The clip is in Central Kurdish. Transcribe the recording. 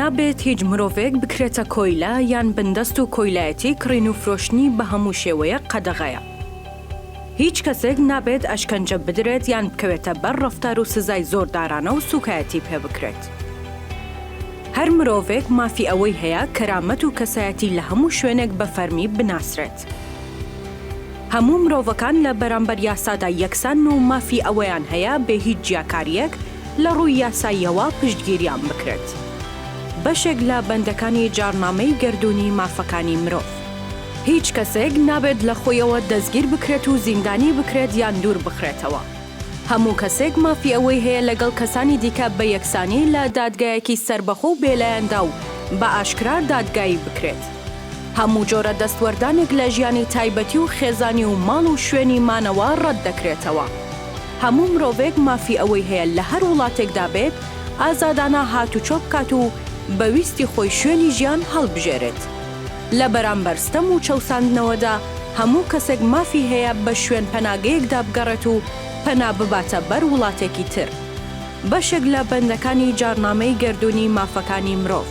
نابێت هیچ مرۆڤێک بکرێتە کۆیلە یان بندەست و کۆیلایەتی کڕین و فرۆشتنی بە هەموو شێوەیە قەدەغەیە. هیچ کەسێک نابێت ئەشکەنجە بدرێت یان بکەوێتە بەر ڕەفتار و سزای زۆردارانە و سوکایەتی پێ بکرێت. هەر مرۆڤێک مافی ئەوەی هەیە کەرامەت و کەسایەتی لە هەموو شوێنێک بە فەرمی بناسرێت. هەموو مرۆڤەکان لە بەرامبەر یاسادا یەکسان و مافی ئەوەیان هەیە بێ هیچ جیاکاریەک لە ڕووی یاساییەوە پشتگیریان بکرێت. بەشێک لە بەندەکانی جارنامەی گەردوونی مافەکانی مرۆڤ. هیچ کەسێک نابێت لە خۆیەوە دەستگیر بکرێت و زیندانی بکرێت یان دوور بخرێتەوە. هەموو کەسێک مافی ئەوەی هەیە لەگەڵ کەسانی دیکە بە یەکسانی لە دادگایەکی سەربەخۆ و بێلایەندا و بە ئاشکرا دادگایی بکرێت. هەموو جۆرە دەستوەردانێک لە ژیانی تایبەتی و خێزانی و ماڵ و شوێنی مانەوە ڕەت دەکرێتەوە. هەموو مرۆڤێک مافی ئەوەی هەیە لە هەر وڵاتێکدا بێت ئازادانە هاتوچۆ بکات و بەویستی خۆی شوێنی ژیان هەڵبژێرێت. لە بەرامبەر ستەم و چەوساندنەوەدا هەموو کەسێک مافی هەیە بە شوێن پەناگەیەکدا بگەڕێت و پەنا بباتە بەر وڵاتێکی تر. بەشێک لە بەندەکانی جارنامەی گەردوونی مافەکانی مرۆڤ.